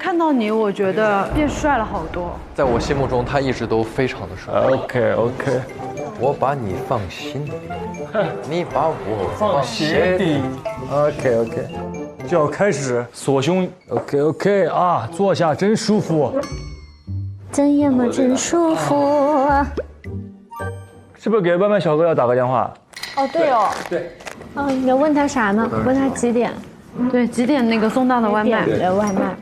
看到你，我觉得变帅了好多。在我心目中，他一直都非常的帅。OK， 我把你放心里，你把我放鞋底。OK， 就要开始锁胸。OK 啊，坐下真舒服。真爷们真舒服。是不是给外卖小哥要打个电话？哦，对哦。对。你要问他啥呢？问他几点？对，几点那个送到的外卖？的外卖。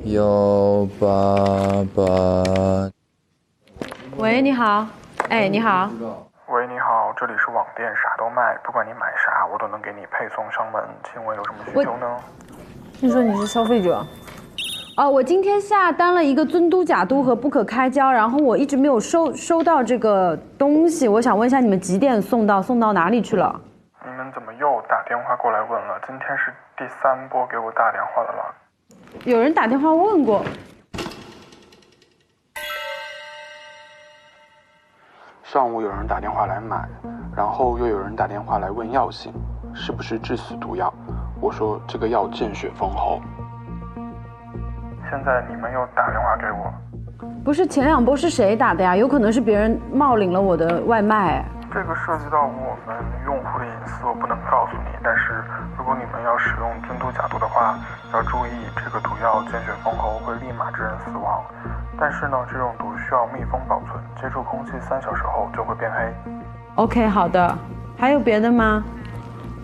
188。喂，你好。哎，你好。喂，你好，这里是网店啥都卖，不管你买啥，我都能给你配送上门，请问有什么需求呢？听说你是消费者。哦，我今天下单了一个尊都假都和不可开胶，然后我一直没有收到这个东西，我想问一下你们几点送到？送到哪里去了？你们怎么又打电话过来问了？今天是第3波给我打电话的了。有人打电话问过。上午有人打电话来买，然后又有人打电话来问药性，是不是致死毒药？我说这个药见血封喉。现在你们又打电话给我，不是前2波是谁打的呀？有可能是别人冒领了我的外卖。这个涉及到我们用户的隐私，我不能告诉你。但是如果你们要使用尊都假都的话，要注意这个毒药见血封喉会立马致人死亡。但是呢，这种毒需要密封保存，接触空气3小时后就会变黑。OK， 好的。还有别的吗？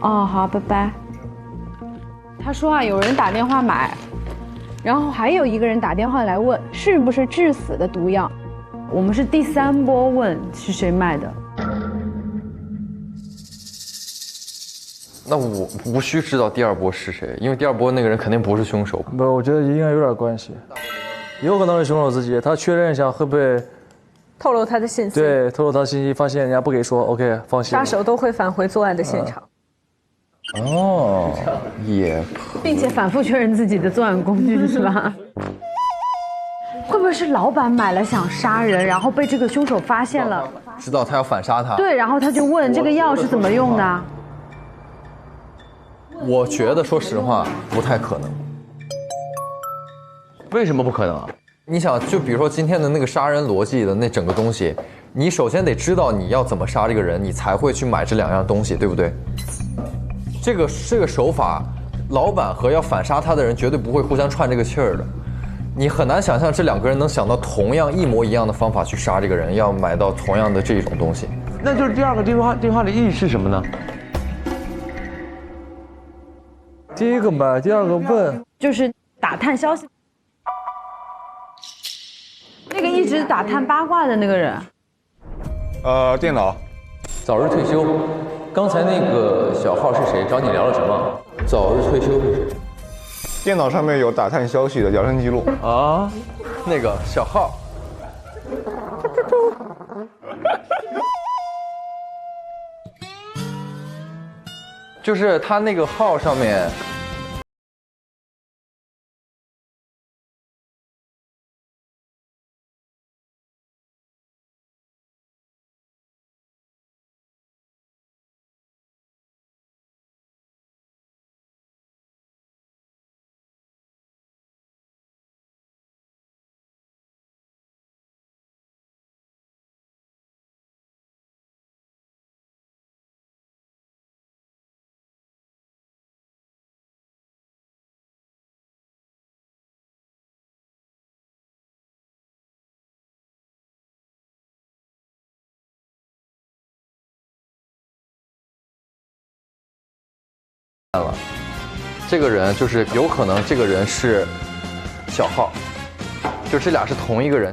哦，好，拜拜。他说啊，有人打电话买，然后还有一个人打电话来问是不是致死的毒药。我们是第3波问是谁卖的。那我无需知道第2波是谁，因为第2波那个人肯定不是凶手。不，我觉得应该有点关系，有可能是凶手自己，他确认一下会不会透露他的信息。对，透露他信息，发现人家不给说 ，OK， 放心。杀手都会返回作案的现场。哦，也，并且反复确认自己的作案工具是吧？会不会是老板买了想杀人，然后被这个凶手发现了？知道他要反杀他。对，然后他就问这个药是怎么用的？我觉得说实话不太可能。为什么不可能啊？你想，就比如说今天的那个杀人逻辑的那整个东西，你首先得知道你要怎么杀这个人，你才会去买这2样东西，对不对？这个手法，老板和要反杀他的人绝对不会互相串这个气儿的。你很难想象这2个人能想到同样一模一样的方法去杀这个人，要买到同样的这种东西。那就是第2个电话的意义是什么呢？第一个买，第2个问，就是打探消息。那个一直打探八卦的那个人。电脑。早日退休。刚才那个小号是谁？找你聊了什么？早日退休是谁？电脑上面有打探消息的聊天记录啊，那个小号。就是他那个号上面。这个人就是有可能，这个人是小号，就这俩是同一个人。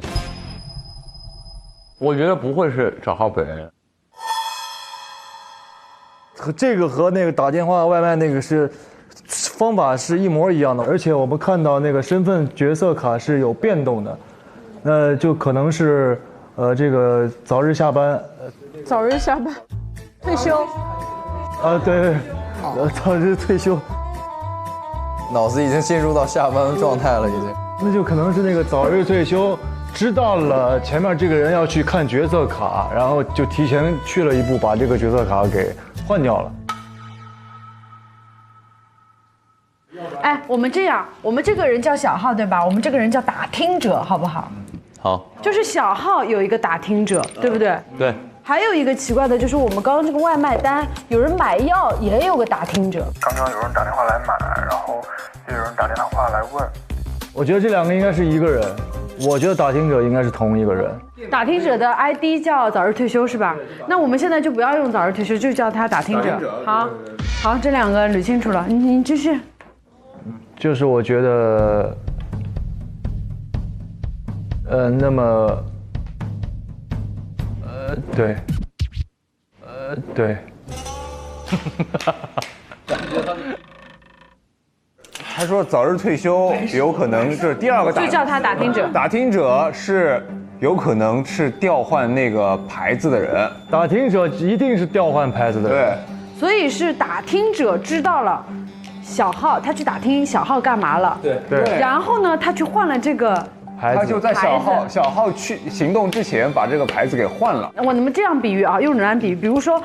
我觉得不会是小号本人。这个和那个打电话外卖那个是方法是一模一样的，而且我们看到那个身份角色卡是有变动的，那就可能是这个早日下班，早日下班，退休。对，早日退休。脑子已经进入到下班状态了，已经。那就可能是那个早日退休，知道了前面这个人要去看角色卡，然后就提前去了一步，把这个角色卡给换掉了。哎，我们这样，我们这个人叫小号对吧？我们这个人叫打听者，好不好？好，就是小号有一个打听者，对不对？对。还有一个奇怪的就是，我们刚刚这个外卖单，有人买药也有个打听者。刚刚有人打电话来买，然后也有人打电话来问。我觉得这两个应该是一个人，我觉得打听者应该是同一个人。打听者的 ID 叫早日退休是吧？那我们现在就不要用早日退休，就叫他打听者。好，好，这两个捋清楚了，你继续。就是我觉得，那么，对，对。他说早日退休有可能这是第二个就叫他打听者。打听者是有可能是调换那个牌子的人，打听者一定是调换牌子的人。对，所以是打听者知道了小号，他去打听小号干嘛了？对。然后呢，他去换了这个牌子，他就在小号去行动之前把这个牌子给换了。我们这样比喻啊，用人来比喻，比如说，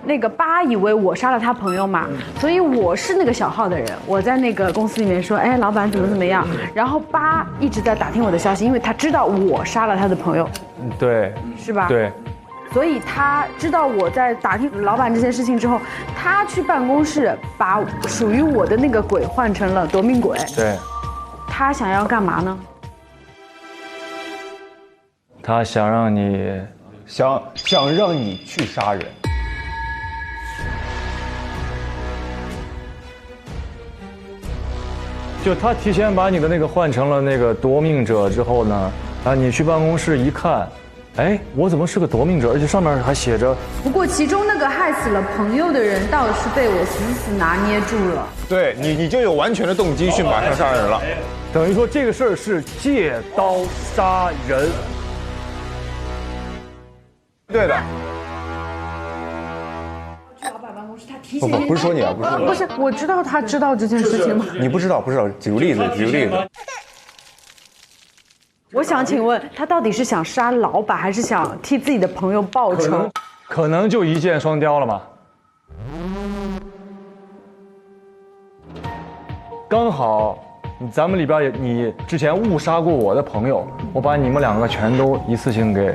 那个八以为我杀了他朋友嘛，所以我是那个小号的人，我在那个公司里面说，哎，老板怎么样，然后八一直在打听我的消息，因为他知道我杀了他的朋友，对，是吧？对，所以他知道我在打听老板这件事情之后，他去办公室把属于我的那个鬼换成了夺命鬼。对，他想要干嘛呢？他想让你想让你去杀人，就他提前把你的那个换成了那个夺命者之后呢，啊，你去办公室一看，哎，我怎么是个夺命者？而且上面还写着。不过其中那个害死了朋友的人倒是被我死死拿捏住了。对你就有完全的动机去马上杀人了，等于说这个事儿是借刀杀人。对的。去老板办公室，他提前不是说你啊，不是说你。不是，我知道他知道这件事情吗？你不知道，举个例子。我想请问，他到底是想杀老板，还是想替自己的朋友报仇？可能就一箭双雕了嘛。刚好，咱们里边你之前误杀过我的朋友，我把你们两个全都一次性给，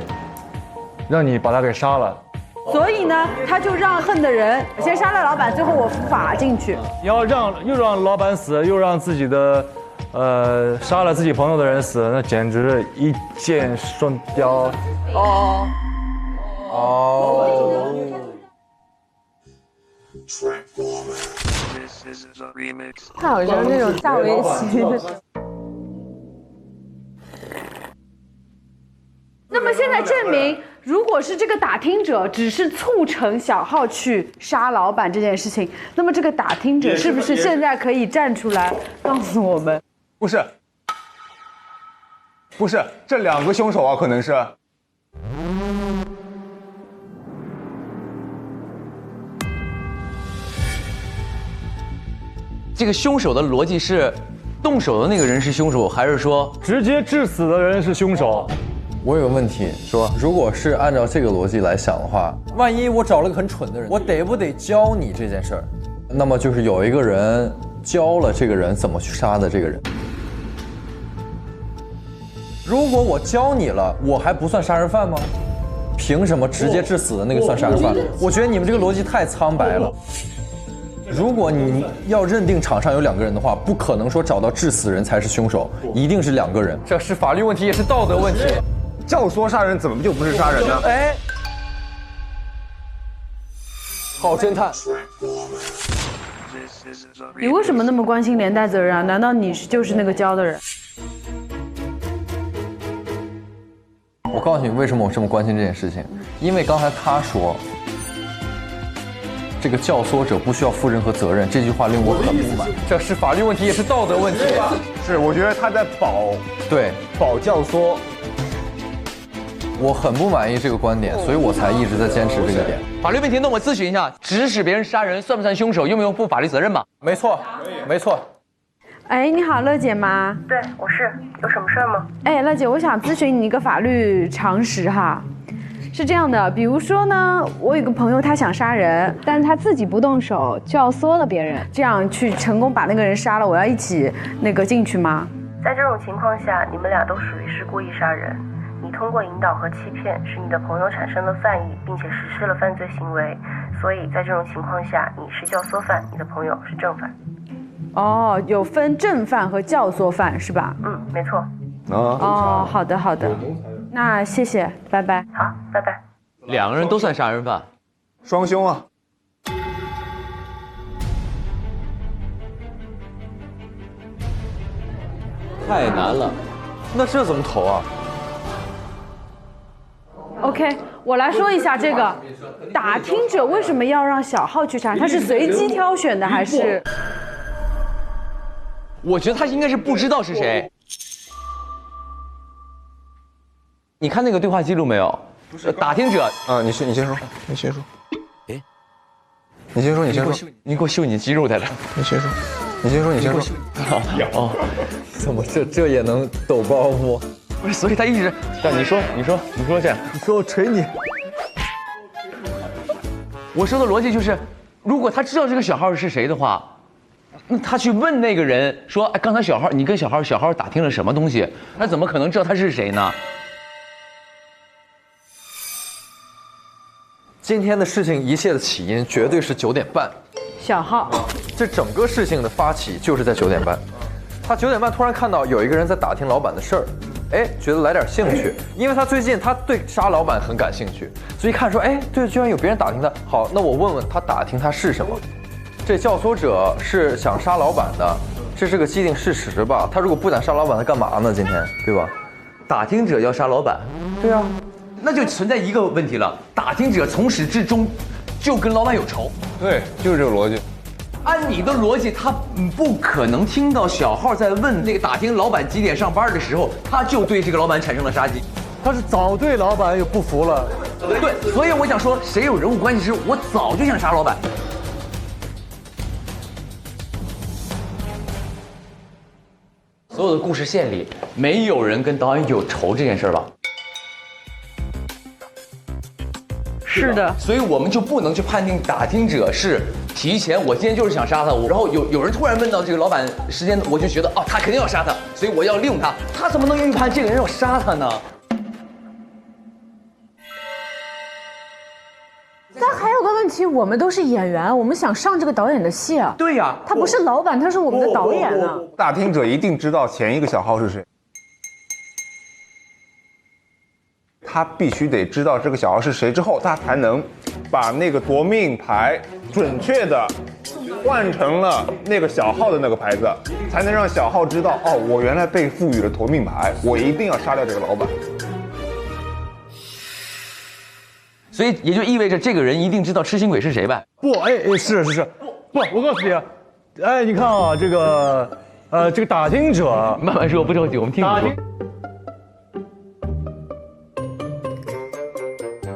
让你把他给杀了。所以呢，他就让恨的人先杀了老板，最后我伏法进去。你要又让老板死，又让自己的，杀了自己朋友的人死，那简直一箭双雕。他好像那种下围棋的。那么现在证明，如果是这个打听者只是促成小号去杀老板这件事情，那么这个打听者是不是现在可以站出来告诉我们？不是，这两个凶手啊，可能是。这个凶手的逻辑是，动手的那个人是凶手，还是说直接致死的人是凶手？我有个问题，说如果是按照这个逻辑来想的话，万一我找了个很蠢的人，我得不得教你这件事儿？那么就是有一个人教了这个人怎么去杀的这个人。如果我教你了，我还不算杀人犯吗？凭什么直接致死的那个算杀人犯？我觉得你们这个逻辑太苍白了。如果你要认定场上有两个人的话，不可能说找到致死人才是凶手，一定是两个人。这是法律问题，也是道德问题。教唆杀人怎么就不是杀人呢？哎，好侦探。你为什么那么关心连带责任啊？难道你就是那个教的人？我告诉你为什么我这么关心这件事情，因为刚才他说这个教唆者不需要负任何责任，这句话令我很不满。这是法律问题，也是道德问题。是，我觉得他在保教唆。我很不满意这个观点，所以我才一直在坚持这个点。法律问题？那我咨询一下，指使别人杀人算不算凶手？用不用负法律责任嘛？没错，没错。哎，你好，乐姐吗？对，我是，有什么事吗？哎，乐姐，我想咨询你一个法律常识哈。是这样的，比如说呢，我有个朋友他想杀人，但是他自己不动手，教唆了别人，这样去成功把那个人杀了，我要一起进去吗？在这种情况下，你们俩都属于是故意杀人。你通过引导和欺骗，使你的朋友产生了犯意，并且实施了犯罪行为，所以在这种情况下，你是教唆犯，你的朋友是正犯。哦，有分正犯和教唆犯是吧？嗯，没错。哦，好的好的，那谢谢，拜拜。好，拜拜。2个人都算杀人犯，双凶啊！太难了。那这怎么投啊？ OK， 我来说一下这个打听者为什么要让小号去杀？他是随机挑选的还是？我觉得他应该是不知道是谁。你看那个对话记录没有？打听者啊，你先说，你先说。哎，你先说，你先说。你给我秀你肌肉在这。你先说，你先说，你先说。哦，怎么这也能抖包袱？ 不是，所以他一直，但你说这样，你说我捶你。我说的逻辑就是，如果他知道这个小号是谁的话，那他去问那个人说，哎，刚才你跟小号打听了什么东西？他怎么可能知道他是谁呢？今天的事情一切的起因绝对是9点半，小号，这整个事情的发起就是在9点半。他9点半突然看到有一个人在打听老板的事儿。 哎，觉得来点兴趣，因为他最近他对杀老板很感兴趣，所以一看说，哎，对，居然有别人打听他，好，那我问问他打听他是什么。这教唆者是想杀老板的，这是个既定事实吧？他如果不想杀老板，他干嘛呢？今天，对吧？打听者要杀老板，对啊，那就存在一个问题了，打听者从始至终就跟老板有仇。对，就是这个逻辑。 按你的逻辑，他不可能听到小号在问那个打听老板几点上班的时候，他就对这个老板产生了杀机。他是早对老板有不服了。对，所以我想说，谁有人物关系时，我早就想杀老板。所有的故事线里，没有人跟导演有仇这件事吧？是的，所以我们就不能去判定打听者是提前，我今天就是想杀他，然后有人突然问到这个老板时间，我就觉得哦，他肯定要杀他，所以我要利用他，他怎么能预判这个人要杀他呢？但还有个问题，我们都是演员，我们想上这个导演的戏啊。对呀，他不是老板，他是我们的导演啊。打听者一定知道前一个小号是谁。 他必须得知道这个小号是谁之后，他才能把那个夺命牌准确的换成了那个小号的那个牌子，才能让小号知道哦，我原来被赋予了夺命牌，我一定要杀掉这个老板。所以也就意味着这个人一定知道痴心鬼是谁呗？不，是，不，我告诉你，哎，你看啊，这个打听者，慢慢说，不着急，我们听你说。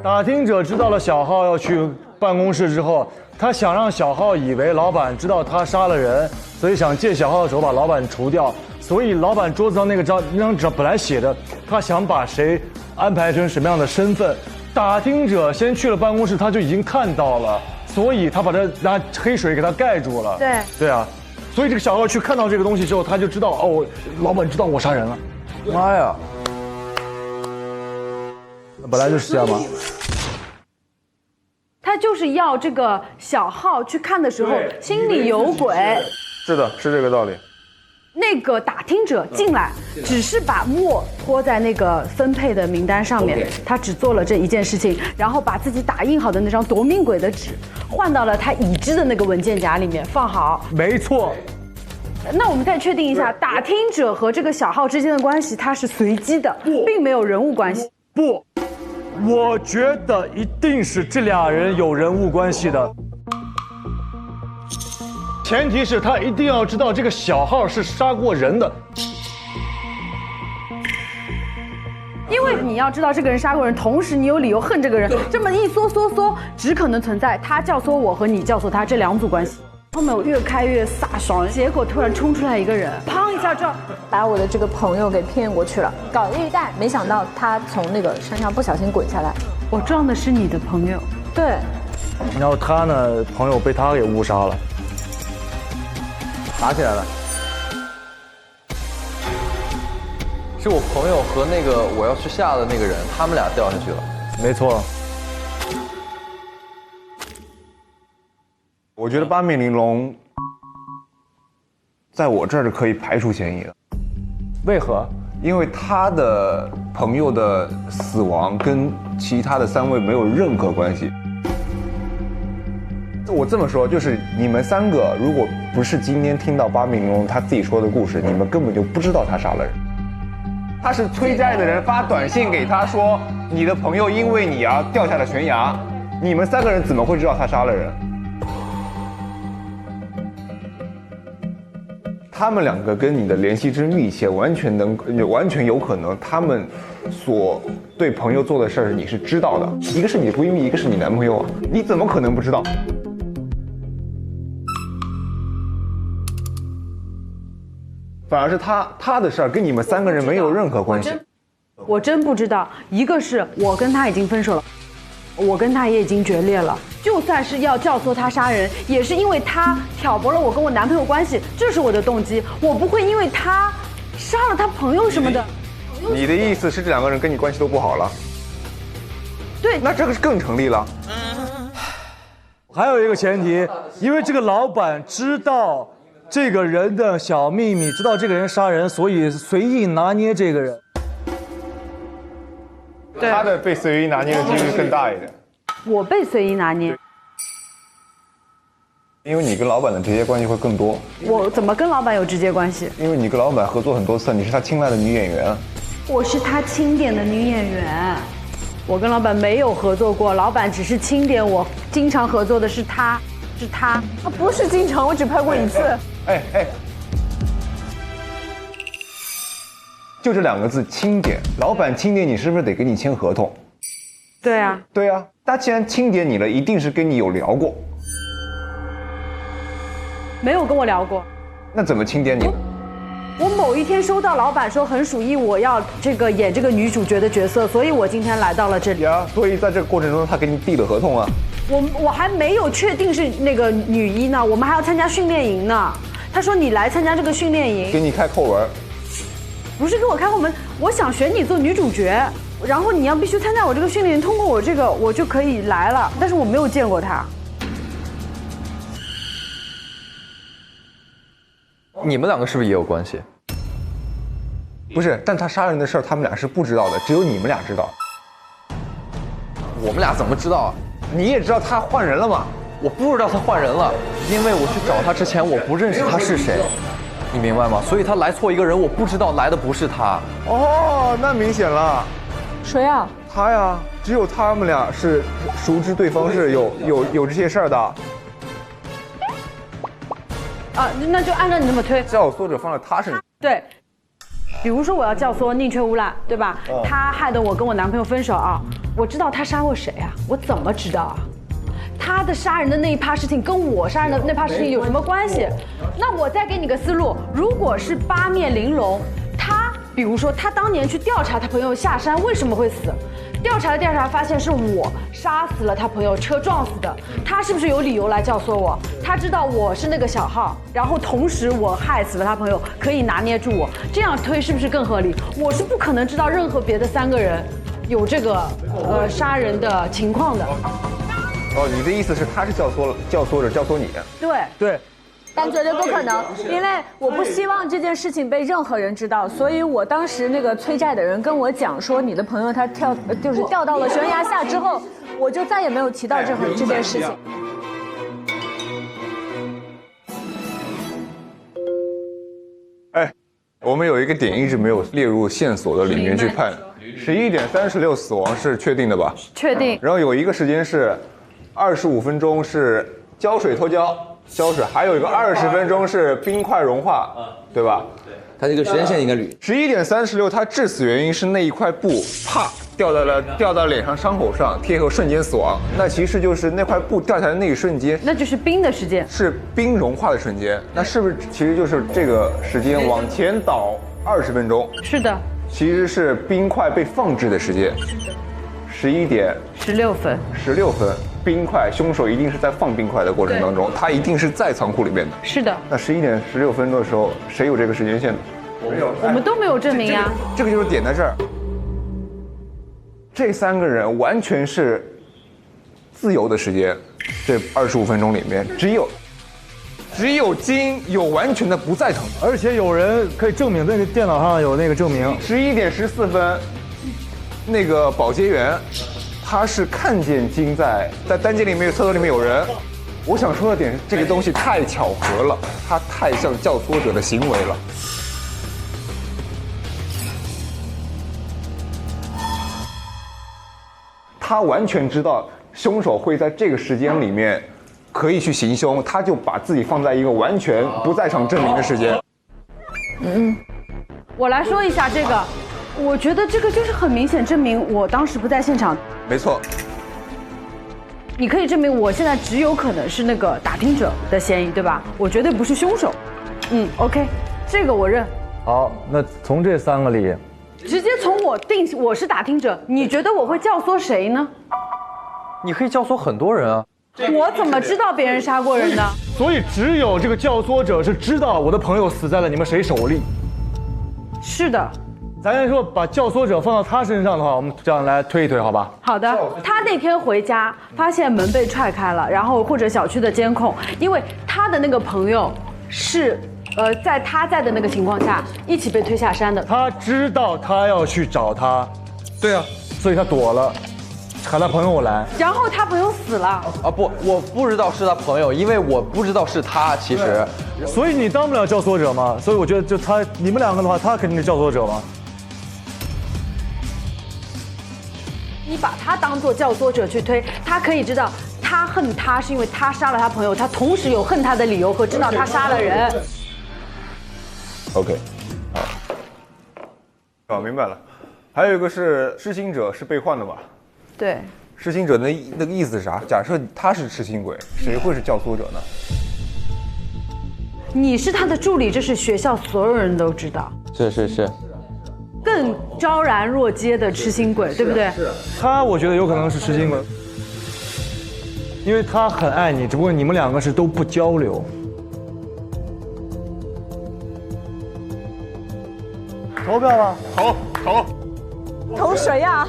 打听者知道了小号要去办公室之后，他想让小号以为老板知道他杀了人，所以想借小号的手把老板除掉。所以老板桌子上那张纸本来写的，他想把谁安排成什么样的身份。打听者先去了办公室，他就已经看到了，所以他把他拿黑水给他盖住了。对啊，所以这个小号去看到这个东西之后，他就知道哦，老板知道我杀人了。妈呀！ 本来就是这样吗？他就是要这个小号去看的时候心里有鬼。是的，是这个道理。那个打听者进来，只是把墨拖在那个分配的名单上面，他只做了这一件事情，然后把自己打印好的那张夺命鬼的纸换到了他已知的那个文件夹里面放好。没错。那我们再确定一下，打听者和这个小号之间的关系，它是随机的，并没有人物关系。不。 我觉得一定是这俩人有人物关系的，前提是他一定要知道这个小号是杀过人的。因为你要知道这个人杀过人，同时你有理由恨这个人，这么一缩，只可能存在他教唆我和你教唆他这2组关系。后面我越开越飒爽，结果突然冲出来一个人，砰一下就把我的这个朋友给骗过去了，搞预弹，没想到他从那个山上不小心滚下来，我撞的是你的朋友。对，然后他呢，朋友被他给误杀了，打起来了。是我朋友和那个我要去下的那个人，他们俩掉下去了。没错。我觉得八面玲珑，在我这儿是可以排除嫌疑的。为何？因为他的朋友的死亡跟其他的3位没有任何关系。我这么说，就是你们3个如果不是今天听到八面玲珑他自己说的故事，你们根本就不知道他杀了人。他是催债的人发短信给他说，你的朋友因为你啊掉下了悬崖，你们3个人怎么会知道他杀了人？他们2个跟你的联系之密切，完全有可能，他们所对朋友做的事儿你是知道的，一个是你的闺蜜，一个是你男朋友啊，你怎么可能不知道？反而是他的事儿跟你们3个人没有任何关系。我真不知道，一个是我跟他已经分手了，我跟他也已经决裂了。就算是要教唆他杀人，也是因为他挑拨了我跟我男朋友关系，这是我的动机。我不会因为他杀了他朋友什么的。你的意思是这2个人跟你关系都不好了？对，那这个是更成立了。还有一个前提，因为这个老板知道这个人的小秘密，知道这个人杀人，所以随意拿捏这个人。他的被随意拿捏的几率更大一点。我被随意拿捏，因为你跟老板的直接关系会更多。我怎么跟老板有直接关系？因为你跟老板合作很多次，你是他青睐的女演员。我是他钦点的女演员，我跟老板没有合作过，老板只是钦点我经常合作的是他。不是经常，我只拍过1次。哎，就这2个字，钦点。老板钦点你，是不是得跟你签合同？对啊。对啊，他既然钦点你了，一定是跟你有聊过。没有跟我聊过。那怎么钦点你呢？我某一天收到老板说很属意我要演这个女主角的角色，所以我今天来到了这里。呀，所以在这个过程中，他给你递了合同啊。我还没有确定是那个女一呢，我们还要参加训练营呢。他说你来参加这个训练营，给你开扣文。不是给我开后门，我想选你做女主角，然后你要必须参加我这个训练营，通过我这个我就可以来了。但是我没有见过他。你们2个是不是也有关系？不是，但他杀人的事儿他们俩是不知道的，只有你们俩知道。我们俩怎么知道啊？你也知道他换人了吗？我不知道他换人了，因为我去找他之前我不认识他是谁，你明白吗？所以他来错一个人，我不知道来的不是他。哦，那明显了。谁啊？他呀，只有他们俩是熟知对方是有这些事儿的。啊，那就按照你这么推，教唆者放在他身上。对，比如说我要教唆宁缺毋滥，对吧？他害得我跟我男朋友分手啊，我知道他杀过谁啊？我怎么知道啊？他的杀人的那一趴事情跟我杀人的那趴事情有什么关系？那我再给你个思路，如果是八面玲珑，他比如说他当年去调查他朋友下山为什么会死，调查发现是我杀死了他朋友，车撞死的，他是不是有理由来教唆我？他知道我是那个小号，然后同时我害死了他朋友，可以拿捏住我，这样推是不是更合理？我是不可能知道任何别的3个人有这个杀人的情况的。哦，你的意思是他是教唆者教唆你？对，但绝对不可能，因为我不希望这件事情被任何人知道，所以我当时那个催债的人跟我讲说，你的朋友他掉到了悬崖下之后，我就再也没有提到这件事情。哎，我们有一个点一直没有列入线索的里面去判，11点36死亡是确定的吧？确定。然后有一个时间是25分钟是胶水脱胶，胶水，还有一个20分钟是冰块融化，对吧？对，它这个时间线应该捋。11点36，他致死原因是那一块布啪掉到脸上伤口上，贴合瞬间死亡。那其实就是那块布掉下来的那一瞬间，那就是冰的时间，是冰融化的瞬间。那是不是其实就是这个时间往前倒20分钟？是的，其实是冰块被放置的时间。11点16分。16分，冰块，凶手一定是在放冰块的过程当中，他一定是在仓库里面的。是的。那11点16分的时候，谁有这个时间线呢？没有，我们都没有证明呀。这个就是点在这儿。这3个人完全是自由的时间，这25分钟里面只有金有完全的不在场，而且有人可以证明，那个电脑上有那个证明。11点14分，那个保洁员他是看见金在单间里面、厕所里面有人。我想说的点是，这个东西太巧合了，它太像教唆者的行为了。他完全知道凶手会在这个时间里面可以去行凶，他就把自己放在一个完全不在场证明的时间。我来说一下这个，我觉得这个就是很明显证明我当时不在现场。没错。你可以证明我现在只有可能是那个打听者的嫌疑，对吧？我绝对不是凶手。OK， 这个我认。好，那从这3个里，直接从我定我是打听者，你觉得我会教唆谁呢？你可以教唆很多人啊。我怎么知道别人杀过人呢？所以只有这个教唆者是知道我的朋友死在了你们谁手里。是的。咱先说把教唆者放到他身上的话，我们这样来推一推，好吧？好的。他那天回家发现门被踹开了，然后或者小区的监控，因为他的那个朋友是在他在的那个情况下一起被推下山的。他知道他要去找他。对啊，所以他躲了，喊他朋友来。然后他朋友死了。啊不，我不知道是他朋友，因为我不知道是他。其实，所以你当不了教唆者嘛。所以我觉得就你们2个的话，他肯定是教唆者嘛。你把他当作教唆者去推，他可以知道他恨他是因为他杀了他朋友，他同时有恨他的理由和知道他杀了人。OK， 好，明白了。还有一个是痴心者是被换的吧？对。痴心者那个意思是啥？假设他是痴心鬼，谁会是教唆者呢？你是他的助理，这是学校所有人都知道。是。更昭然若揭的痴心鬼，对不对？是。他我觉得有可能是痴心鬼，因为他很爱你，只不过你们2个是都不交流。投票吧。投。投谁呀？